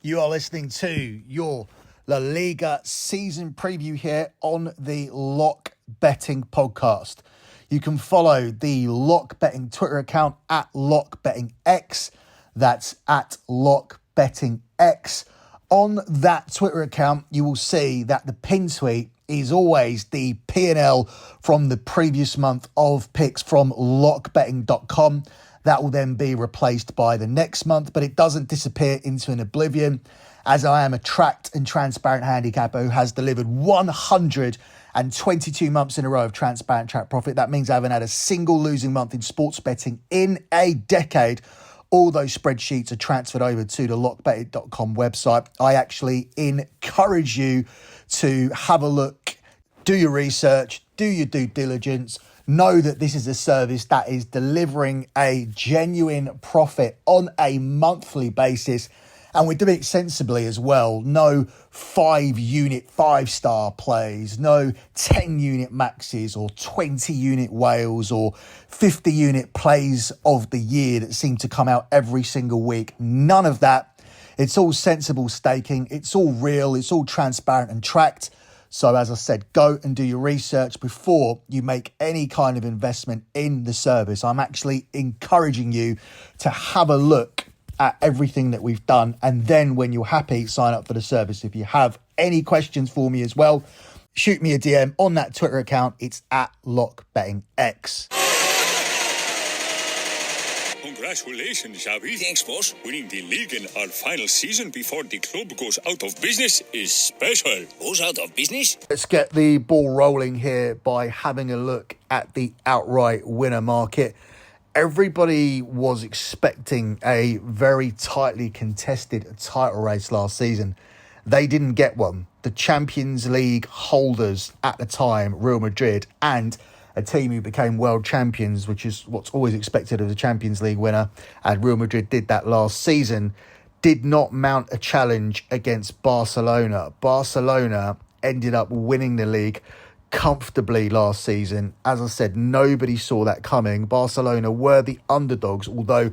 You are listening to your La Liga season preview here on the Lock Betting Podcast. You can follow the Lock Betting Twitter account at LockBettingX. That's at LockBettingX. On that Twitter account, you will see that the pin tweet is always the P&L from the previous month of picks from lockbetting.com. That will then be replaced by the next month, but it doesn't disappear into an oblivion, as I am a tracked and transparent handicapper who has delivered 122 months in a row of transparent track profit. That means I haven't had a single losing month in sports betting in a decade. All those spreadsheets are transferred over to the lockbetting.com website. I actually encourage you to have a look, do your research, do your due diligence. Know that this is a service that is delivering a genuine profit on a monthly basis. And we're doing it sensibly as well. No 5-unit, 5-star plays, no 10-unit maxes or 20-unit whales or 50-unit plays of the year that seem to come out every single week. None of that. It's all sensible staking. It's all real. It's all transparent and tracked. So as I said, go and do your research before you make any kind of investment in the service. I'm actually encouraging you to have a look at everything that we've done. And then when you're happy, sign up for the service. If you have any questions for me as well, shoot me a DM on that Twitter account. It's at LockBettingX. Congratulations, Xavi. Thanks, boss. Winning the league in our final season before the club goes out of business is special. Goes out of business? Let's get the ball rolling here by having a look at the outright winner market. Everybody was expecting a very tightly contested title race last season. They didn't get one. The Champions League holders at the time, Real Madrid, and a team who became world champions, which is what's always expected of the Champions League winner, and Real Madrid did that last season, did not mount a challenge against Barcelona. Barcelona ended up winning the league comfortably last season. As I said, nobody saw that coming. Barcelona were the underdogs, although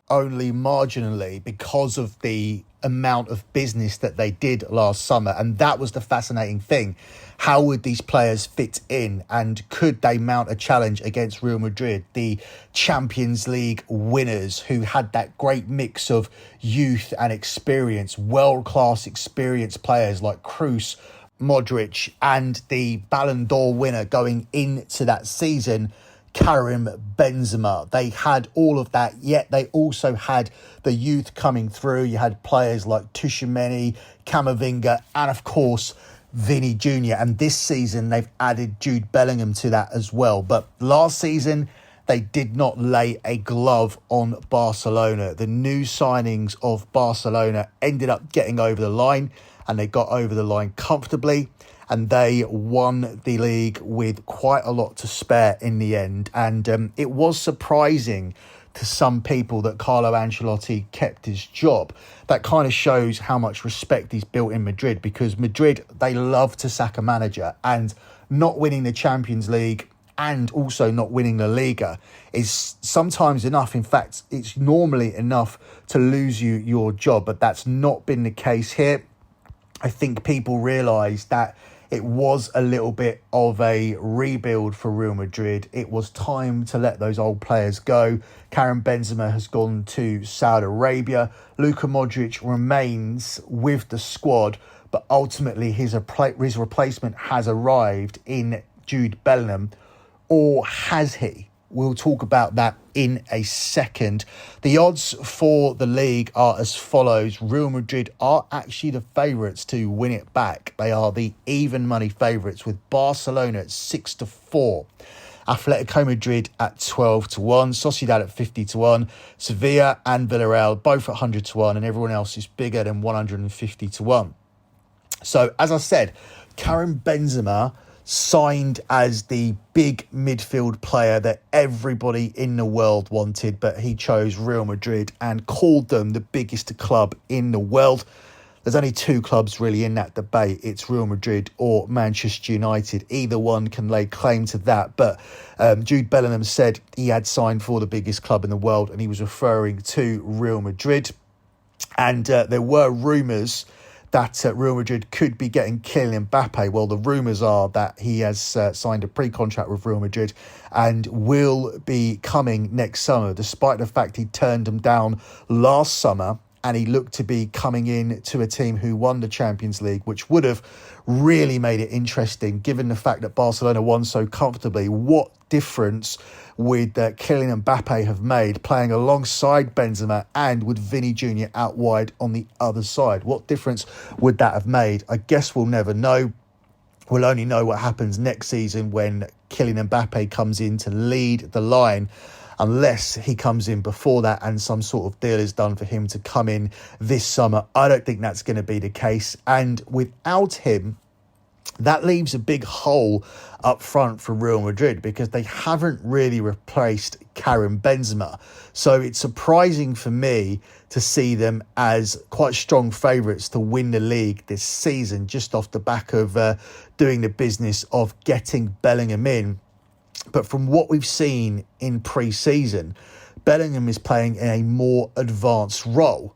only marginally, because of the amount of business that they did last summer. And that was the fascinating thing. How would these players fit in, and could they mount a challenge against Real Madrid, the Champions League winners, who had that great mix of youth and experience, world-class experienced players like Kroos, Modric, and the Ballon d'Or winner going into that season, Karim Benzema. They had all of that, yet they also had the youth coming through. You had players like Tchouaméni, Camavinga, and of course Vinny Jr. And this season they've added Jude Bellingham to that as well. But last season they did not lay a glove on Barcelona. The new signings of Barcelona ended up getting over the line, and they got over the line comfortably, and they won the league with quite a lot to spare in the end. And it was surprising to some people that Carlo Ancelotti kept his job. That kind of shows how much respect he's built in Madrid, because Madrid, they love to sack a manager, and not winning the Champions League and also not winning the Liga is sometimes enough. In fact, it's normally enough to lose you your job, but that's not been the case here. I think people realised that it was a little bit of a rebuild for Real Madrid. It was time to let those old players go. Karim Benzema has gone to Saudi Arabia. Luka Modric remains with the squad, but ultimately his replacement has arrived in Jude Bellingham. Or has he? We'll talk about that in a second. The odds for the league are as follows. Real Madrid are actually the favourites to win it back. They are the even money favourites, with Barcelona at 6-4. Atletico Madrid at 12-1. Sociedad at 50-1. Sevilla and Villarreal both at 100-1. And everyone else is bigger than 150-1. So, as I said, Karim Benzema signed as the big midfield player that everybody in the world wanted, but he chose Real Madrid and called them the biggest club in the world. There's only two clubs really in that debate. It's Real Madrid or Manchester United. Either one can lay claim to that. But Jude Bellingham said he had signed for the biggest club in the world, and he was referring to Real Madrid. And there were rumours that Real Madrid could be getting Kylian Mbappe. Well, the rumours are that he has signed a pre-contract with Real Madrid and will be coming next summer, despite the fact he turned them down last summer and he looked to be coming in to a team who won the Champions League, which would have really made it interesting, given the fact that Barcelona won so comfortably. What difference would Kylian Mbappe have made playing alongside Benzema and with Vinny Jr. out wide on the other side? What difference would that have made? I guess we'll never know. We'll only know what happens next season when Kylian Mbappe comes in to lead the line, unless he comes in before that and some sort of deal is done for him to come in this summer. I don't think that's going to be the case. And without him, that leaves a big hole up front for Real Madrid because they haven't really replaced Karim Benzema. So it's surprising for me to see them as quite strong favourites to win the league this season, just off the back of doing the business of getting Bellingham in. But from what we've seen in pre-season, Bellingham is playing in a more advanced role.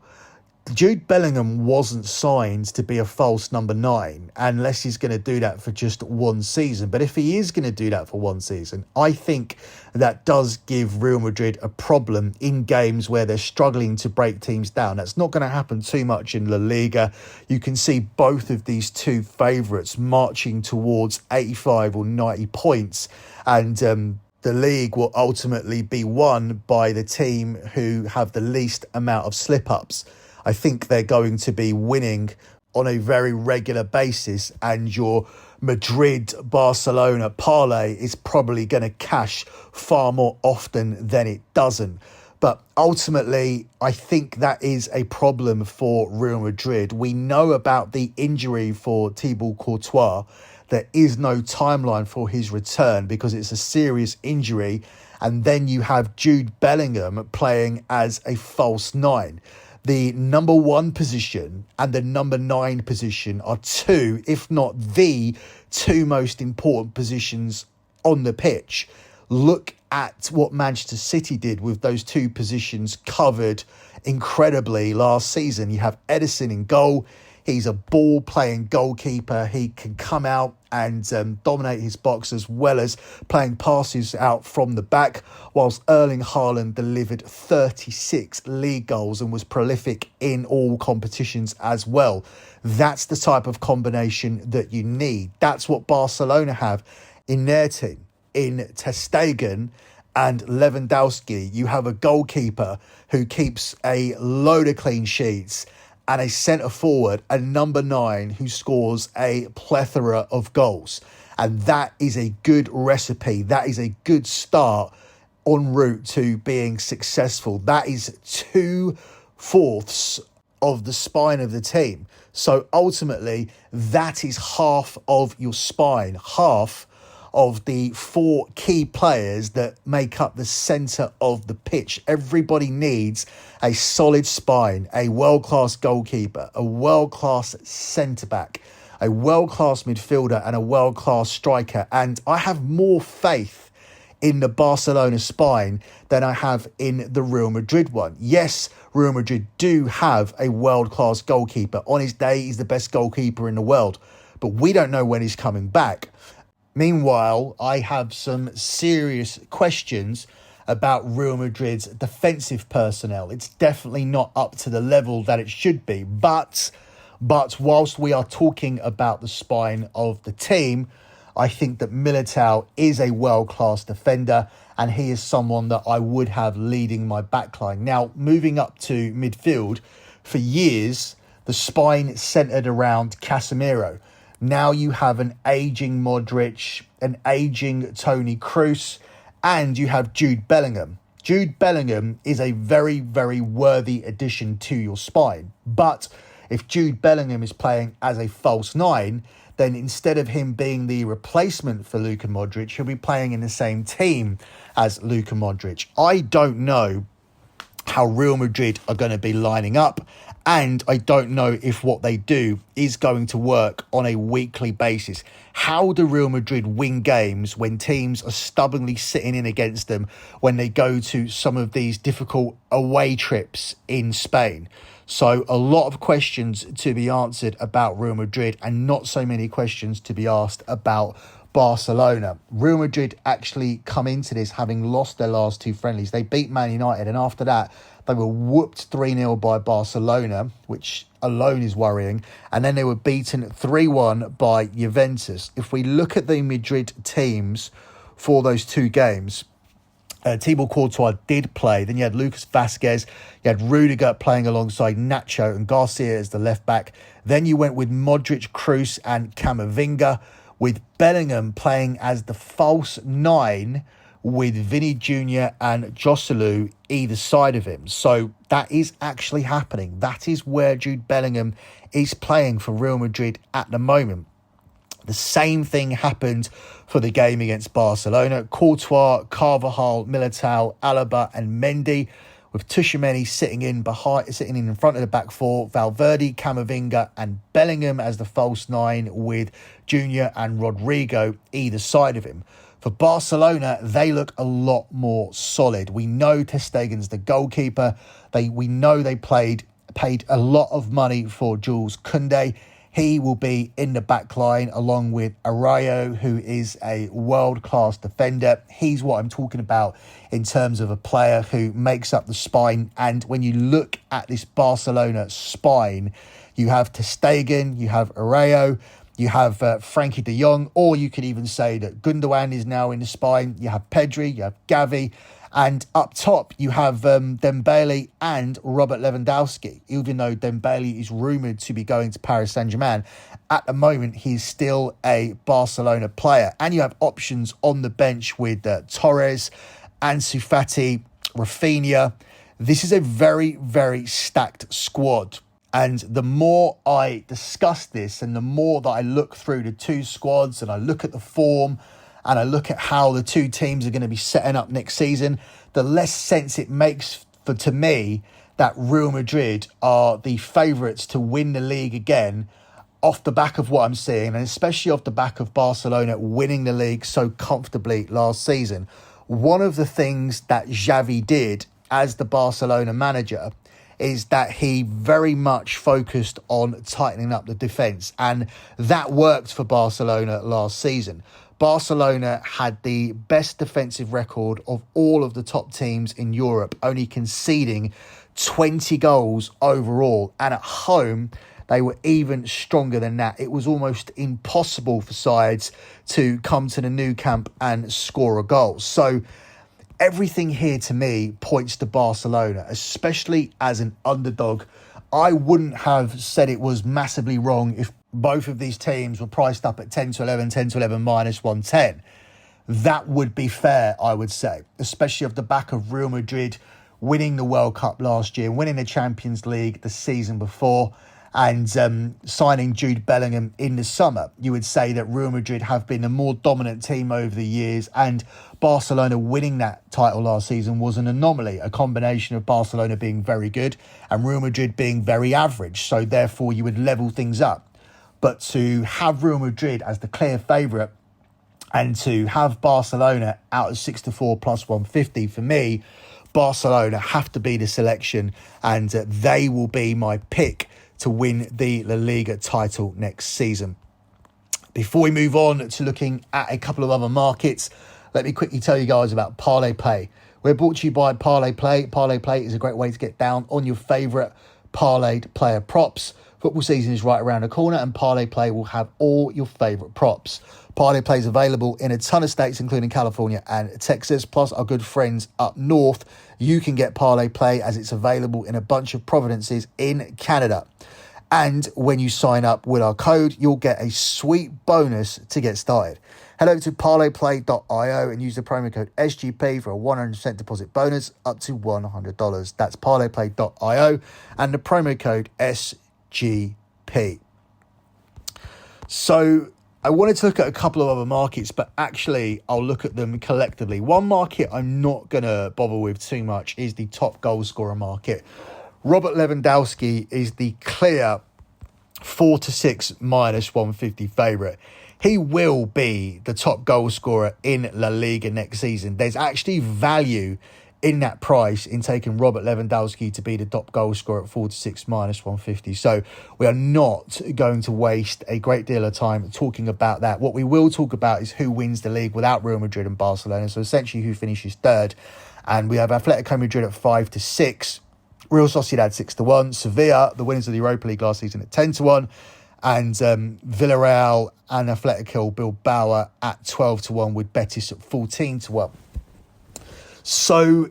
Jude Bellingham wasn't signed to be a false number 9 unless he's going to do that for just one season. But if he is going to do that for one season, I think that does give Real Madrid a problem in games where they're struggling to break teams down. That's not going to happen too much in La Liga. You can see both of these two favourites marching towards 85 or 90 points. And the league will ultimately be won by the team who have the least amount of slip-ups. I think they're going to be winning on a very regular basis, and your Madrid-Barcelona parlay is probably going to cash far more often than it doesn't. But ultimately, I think that is a problem for Real Madrid. We know about the injury for Thibaut Courtois. There is no timeline for his return because it's a serious injury. And then you have Jude Bellingham playing as a false 9. The number 1 position and the number 9 position are two, if not the two most important positions on the pitch. Look at what Manchester City did with those two positions covered incredibly last season. You have Ederson in goal. He's a ball-playing goalkeeper. He can come out and dominate his box, as well as playing passes out from the back, whilst Erling Haaland delivered 36 league goals and was prolific in all competitions as well. That's the type of combination that you need. That's what Barcelona have in their team. In Ter Stegen and Lewandowski, you have a goalkeeper who keeps a load of clean sheets, and a centre-forward, a number 9, who scores a plethora of goals. And that is a good recipe. That is a good start en route to being successful. That is 2/4 of the spine of the team. So ultimately, that is half of your spine, half of the 4 key players that make up the centre of the pitch. Everybody needs a solid spine, a world-class goalkeeper, a world-class centre-back, a world-class midfielder and a world-class striker. And I have more faith in the Barcelona spine than I have in the Real Madrid one. Yes, Real Madrid do have a world-class goalkeeper. On his day, he's the best goalkeeper in the world. But we don't know when he's coming back. Meanwhile, I have some serious questions about Real Madrid's defensive personnel. It's definitely not up to the level that it should be. But whilst we are talking about the spine of the team, I think that Militao is a world-class defender, and he is someone that I would have leading my backline. Now, moving up to midfield, for years, the spine centred around Casemiro. Now you have an ageing Modric, an ageing Toni Kroos, and you have Jude Bellingham. Jude Bellingham is a very, very worthy addition to your spine. But if Jude Bellingham is playing as a false 9, then instead of him being the replacement for Luka Modric, he'll be playing in the same team as Luka Modric. I don't know how Real Madrid are going to be lining up. And I don't know if what they do is going to work on a weekly basis. How do Real Madrid win games when teams are stubbornly sitting in against them when they go to some of these difficult away trips in Spain? So a lot of questions to be answered about Real Madrid and not so many questions to be asked about Barcelona. Real Madrid actually come into this having lost their last two friendlies. They beat Man United, and after that they were whooped 3-0 by Barcelona, which alone is worrying. And then they were beaten 3-1 by Juventus. If we look at the Madrid teams for those two games, Thibaut Courtois did play. Then you had Lucas Vazquez, you had Rudiger playing alongside Nacho and Garcia as the left back. Then you went with Modric, Kroos and Camavinga, with Bellingham playing as the false nine with Vinny Jr. and Joselu either side of him. So that is actually happening. That is where Jude Bellingham is playing for Real Madrid at the moment. The same thing happened for the game against Barcelona. Courtois, Carvajal, Militao, Alaba and Mendy, with Tchouaméni sitting in front of the back four, Valverde, Camavinga and Bellingham as the false nine with Junior and Rodrigo either side of him. For Barcelona, they look a lot more solid. We know ter Stegen's the goalkeeper. We know they paid a lot of money for Jules Koundé. He will be in the back line along with Araujo, who is a world-class defender. He's what I'm talking about in terms of a player who makes up the spine. And when you look at this Barcelona spine, you have ter Stegen, you have Araujo, you have Frankie de Jong, or you could even say that Gundogan is now in the spine. You have Pedri, you have Gavi, and up top you have Dembele and Robert Lewandowski. Even though Dembele is rumoured to be going to Paris Saint-Germain, at the moment he's still a Barcelona player. And you have options on the bench with Torres, Ansu Fati, Rafinha. This is a very, very stacked squad. And the more I discuss this and the more that I look through the two squads and I look at the form and I look at how the two teams are going to be setting up next season, the less sense it makes to me that Real Madrid are the favourites to win the league again off the back of what I'm seeing, and especially off the back of Barcelona winning the league so comfortably last season. One of the things that Xavi did as the Barcelona manager is that he very much focused on tightening up the defence, and that worked for Barcelona last season. Barcelona had the best defensive record of all of the top teams in Europe, only conceding 20 goals overall, and at home they were even stronger than that. It was almost impossible for sides to come to the Nou Camp and score a goal. So everything here to me points to Barcelona, especially as an underdog. I wouldn't have said it was massively wrong if both of these teams were priced up at 10 to 11 minus 110. That would be fair, I would say, especially off the back of Real Madrid winning the World Cup last year, winning the Champions League the season before, and signing Jude Bellingham in the summer. You would say that Real Madrid have been a more dominant team over the years, and Barcelona winning that title last season was an anomaly, a combination of Barcelona being very good and Real Madrid being very average, so therefore you would level things up. But to have Real Madrid as the clear favourite and to have Barcelona out of 6-4 plus 150, for me, Barcelona have to be the selection, and they will be my pick to win the La Liga title next season. Before we move on to looking at a couple of other markets, let me quickly tell you guys about Parlay Play. We're brought to you by Parlay Play. Parlay Play is a great way to get down on your favourite parlayed player props. Football season is right around the corner, and Parlay Play will have all your favourite props. Parlay Play is available in a ton of states, including California and Texas, plus our good friends up north. You can get Parlay Play as it's available in a bunch of provinces in Canada. And when you sign up with our code, you'll get a sweet bonus to get started. Head over to parlayplay.io and use the promo code SGP for a 100% deposit bonus up to $100. That's parlayplay.io and the promo code SGP. So I wanted to look at a couple of other markets, but actually I'll look at them collectively. One market I'm not going to bother with too much is the top goal scorer market. Robert Lewandowski is the clear 4-6 minus 150 favourite. He will be the top goal scorer in La Liga next season. There's actually value in that price in taking Robert Lewandowski to be the top goal scorer at 4-6 minus 150. So we are not going to waste a great deal of time talking about that. What we will talk about is who wins the league without Real Madrid and Barcelona. So essentially who finishes third. And we have Atletico Madrid at 5-6. Real Sociedad 6-1. Sevilla, the winners of the Europa League last season, at 10-1. And Villarreal and Atletico Bilbao at 12-1 with Betis at 14-1. So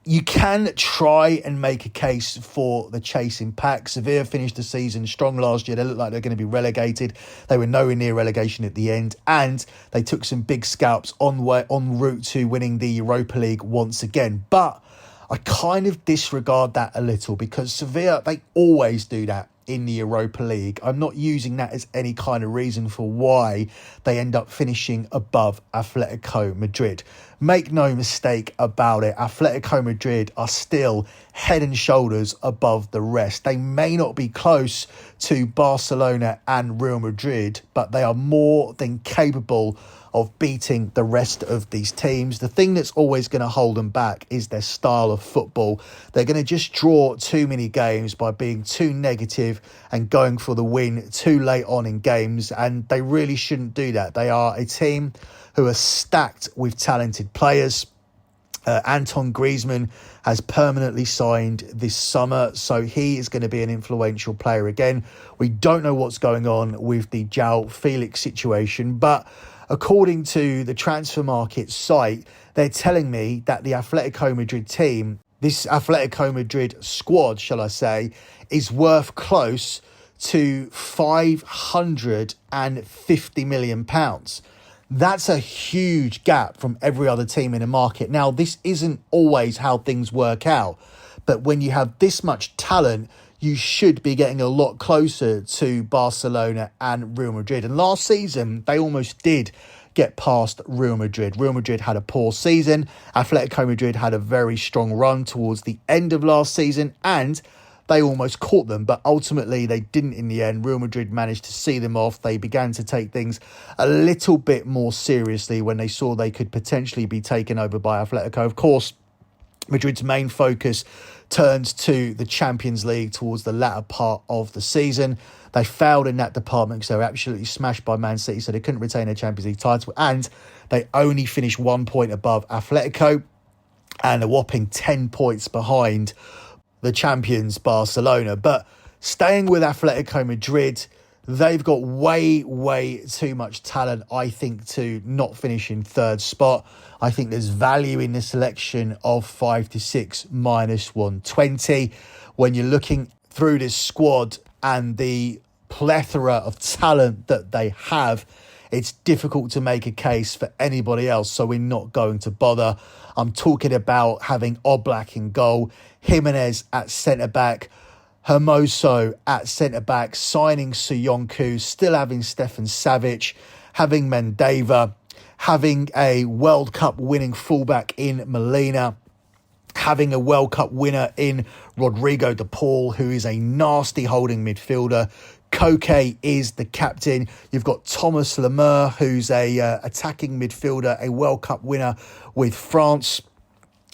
you can try and make a case for the chasing pack. Sevilla finished the season strong last year. They look like they're going to be relegated. They were nowhere near relegation at the end. And they took some big scalps en route to winning the Europa League once again. But I kind of disregard that a little because Sevilla, they always do that in the Europa League. I'm not using that as any kind of reason for why they end up finishing above Atletico Madrid. Make no mistake about it, Atletico Madrid are still head and shoulders above the rest. They may not be close to Barcelona and Real Madrid, but they are more than capable of beating the rest of these teams. The thing that's always going to hold them back is their style of football. They're going to just draw too many games by being too negative and going for the win too late on in games, and they really shouldn't do that. They are a team who are stacked with talented players. Anton Griezmann has permanently signed this summer, so he is going to be an influential player again. We don't know what's going on with the João Felix situation, but according to the transfer market site, they're telling me that the Atletico Madrid team, this Atletico Madrid squad, shall I say, is worth close to £550 million. That's a huge gap from every other team in the market. Now, this isn't always how things work out, but when you have this much talent, you should be getting a lot closer to Barcelona and Real Madrid. And last season, they almost did get past Real Madrid. Real Madrid had a poor season. Atletico Madrid had a very strong run towards the end of last season, and they almost caught them, but ultimately they didn't in the end. Real Madrid managed to see them off. They began to take things a little bit more seriously when they saw they could potentially be taken over by Atletico. Of course, Madrid's main focus turns to the Champions League towards the latter part of the season. They failed in that department because they were absolutely smashed by Man City, so they couldn't retain their Champions League title, and they only finished 1 point above Atletico and a whopping 10 points behind the champions Barcelona. But staying with Atletico Madrid, they've got way too much talent, I think, to not finish in third spot. I think there's value in the selection of 5-6 minus 120. When you're looking through this squad and the plethora of talent that they have, it's difficult to make a case for anybody else, so we're not going to bother. I'm talking about having Oblak in goal, Jimenez at centre-back, Hermoso at centre-back, signing Soyuncu, still having Stefan Savic, having Mendeva, having a World Cup winning fullback in Molina, having a World Cup winner in Rodrigo de Paul, who is a nasty holding midfielder. Koke is the captain. You've got Thomas Lemar, who's a attacking midfielder, a World Cup winner with France.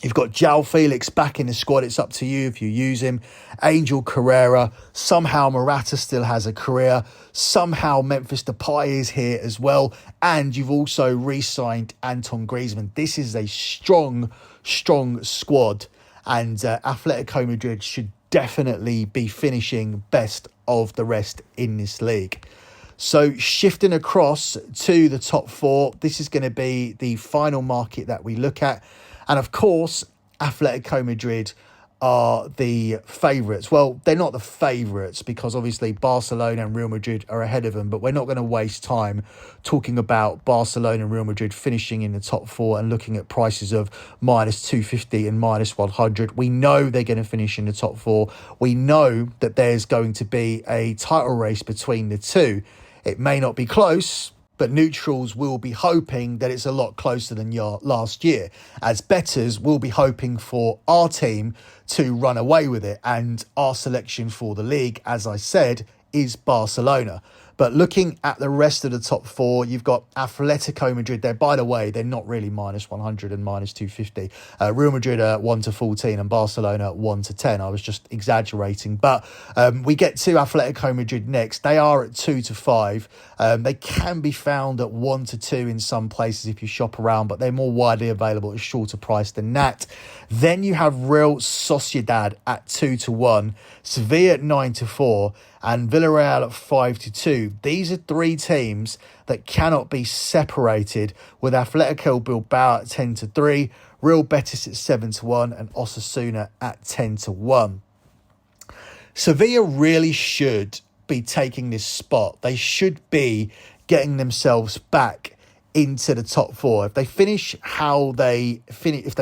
You've got João Felix back in the squad. It's up to you if you use him. Angel Carrera. Somehow Morata still has a career. Somehow Memphis Depay is here as well. And you've also re-signed Anton Griezmann. This is a strong squad. And Atletico Madrid should definitely be finishing best of the rest in this league. So shifting across to the top four, this is going to be the final market that we look at. And of course, Atletico Madrid are the favourites. Well, they're not the favourites because obviously Barcelona and Real Madrid are ahead of them, but we're not going to waste time talking about Barcelona and Real Madrid finishing in the top four and looking at prices of minus 250 and minus 100. We know they're going to finish in the top four. We know that there's going to be a title race between the two. It may not be close, but neutrals will be hoping that it's a lot closer than last year, as bettors will be hoping for our team to run away with it. And our selection for the league, as I said, is Barcelona. But looking at the rest of the top four, you've got Atletico Madrid there. By the way, they're not really minus 100 and minus 250. Real Madrid are 1 to 14 and Barcelona 1 to 10. I was just exaggerating. But we get to Atletico Madrid next. They are at 2 to 5. They can be found at 1 to 2 in some places if you shop around, but they're more widely available at a shorter price than that. Then you have Real Sociedad at 2 to 1, Sevilla at 9 to 4, and Villarreal at 5 to 2. These are three teams that cannot be separated, with Atletico Bilbao at 10 to 3, Real Betis at 7 to 1, and Osasuna at 10 to 1. Sevilla really should be taking this spot. They should be getting themselves back into the top four. If they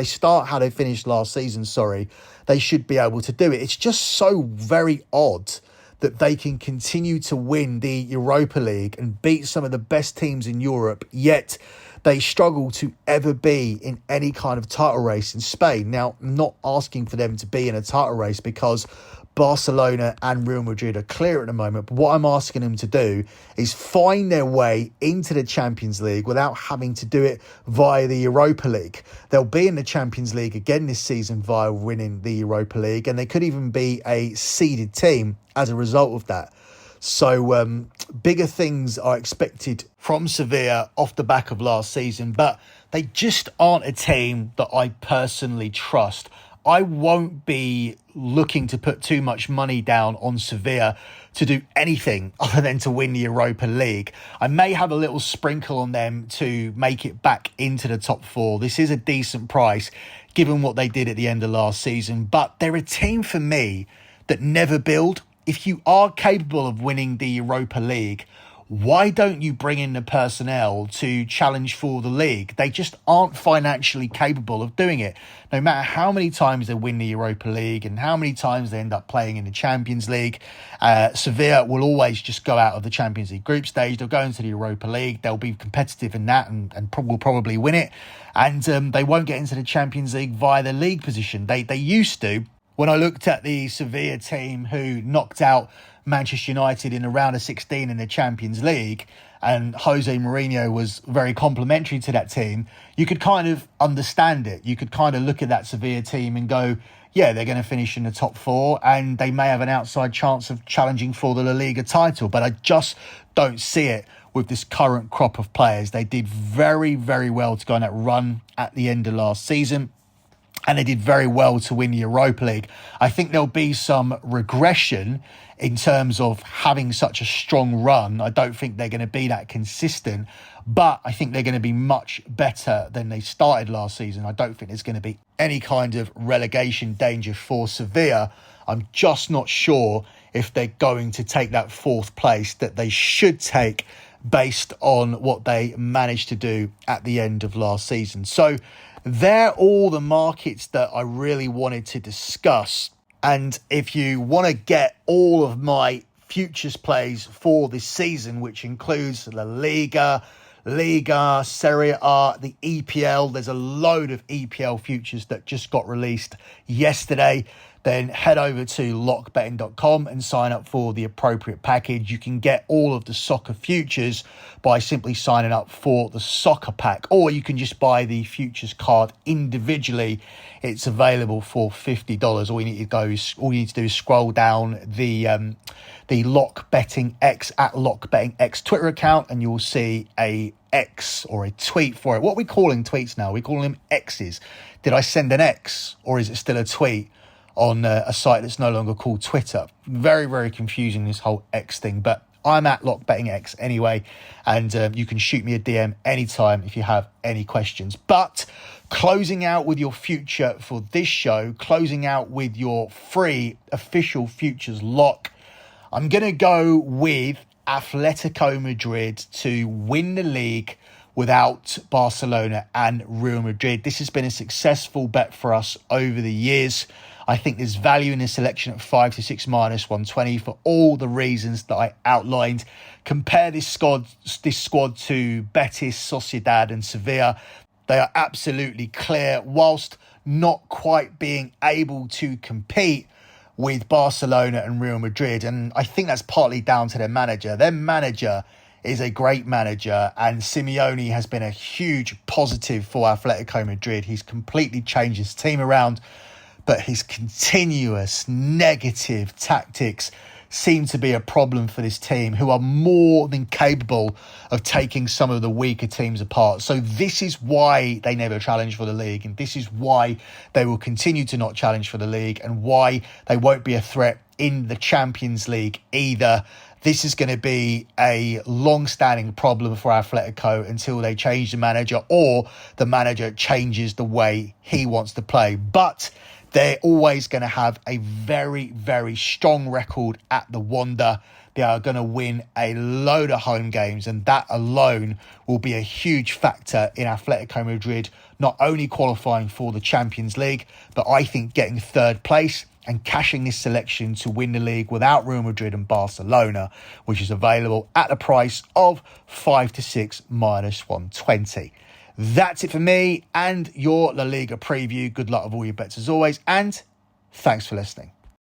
start how they finished last season, they should be able to do it. It's just so very odd that they can continue to win the Europa League and beat some of the best teams in Europe, yet they struggle to ever be in any kind of title race in Spain. Now, I'm not asking for them to be in a title race because Barcelona and Real Madrid are clear at the moment. But what I'm asking them to do is find their way into the Champions League without having to do it via the Europa League. They'll be in the Champions League again this season via winning the Europa League, and they could even be a seeded team as a result of that. So bigger things are expected from Sevilla off the back of last season, but they just aren't a team that I personally trust. I won't be looking to put too much money down on Sevilla to do anything other than to win the Europa League. I may have a little sprinkle on them to make it back into the top four. This is a decent price given what they did at the end of last season, but they're a team for me that never build. If you are capable of winning the Europa League, why don't you bring in the personnel to challenge for the league? They just aren't financially capable of doing it. No matter how many times they win the Europa League and how many times they end up playing in the Champions League, Sevilla will always just go out of the Champions League group stage. They'll go into the Europa League. They'll be competitive in that and will probably win it. And they won't get into the Champions League via the league position. They used to. When I looked at the Sevilla team who knocked out Manchester United in a round of 16 in the Champions League, and Jose Mourinho was very complimentary to that team, you could kind of understand it. You could kind of look at that Sevilla team and go, yeah, they're going to finish in the top four and they may have an outside chance of challenging for the La Liga title. But I just don't see it with this current crop of players. They did very, very well to go on that run at the end of last season, and they did very well to win the Europa League. I think there'll be some regression in terms of having such a strong run. I don't think they're going to be that consistent, but I think they're going to be much better than they started last season. I don't think there's going to be any kind of relegation danger for Sevilla. I'm just not sure if they're going to take that fourth place that they should take based on what they managed to do at the end of last season. So they're all the markets that I really wanted to discuss. And if you want to get all of my futures plays for this season, which includes La Liga, Serie A, the EPL, there's a load of EPL futures that just got released yesterday, then head over to lockbetting.com and sign up for the appropriate package. You can get all of the soccer futures by simply signing up for the soccer pack, or you can just buy the futures card individually. It's available for $50. All you need to do is scroll down the Lock Betting X at Lock Betting X Twitter account, and you'll see a X or a tweet for it. What are we calling tweets now? We call them X's. Did I send an X, or is it still a tweet on a site that's no longer called Twitter? Very, very confusing, this whole X thing, but I'm at Lock Betting X anyway, and you can shoot me a DM anytime if you have any questions. But closing out with your future for this show, closing out with your free official futures lock, I'm going to go with Atletico Madrid to win the league without Barcelona and Real Madrid. This has been a successful bet for us over the years. I think there's value in this selection at 5 to 6 minus 120 for all the reasons that I outlined. Compare this squad to Betis, Sociedad and Sevilla. They are absolutely clear, whilst not quite being able to compete with Barcelona and Real Madrid. And I think that's partly down to their manager. Their manager is a great manager, and Simeone has been a huge positive for Atletico Madrid. He's completely changed his team around, but his continuous negative tactics seem to be a problem for this team, who are more than capable of taking some of the weaker teams apart. So this is why they never challenge for the league, and this is why they will continue to not challenge for the league, and why they won't be a threat in the Champions League either. This is going to be a long-standing problem for Atletico until they change the manager, or the manager changes the way he wants to play. But they're always going to have a very, very strong record at the Wanda. They are going to win a load of home games, and that alone will be a huge factor in Atletico Madrid not only qualifying for the Champions League, but I think getting third place and cashing this selection to win the league without Real Madrid and Barcelona, which is available at the price of 5 to 6 minus 120. That's it for me and your La Liga preview. Good luck with all your bets as always, and thanks for listening.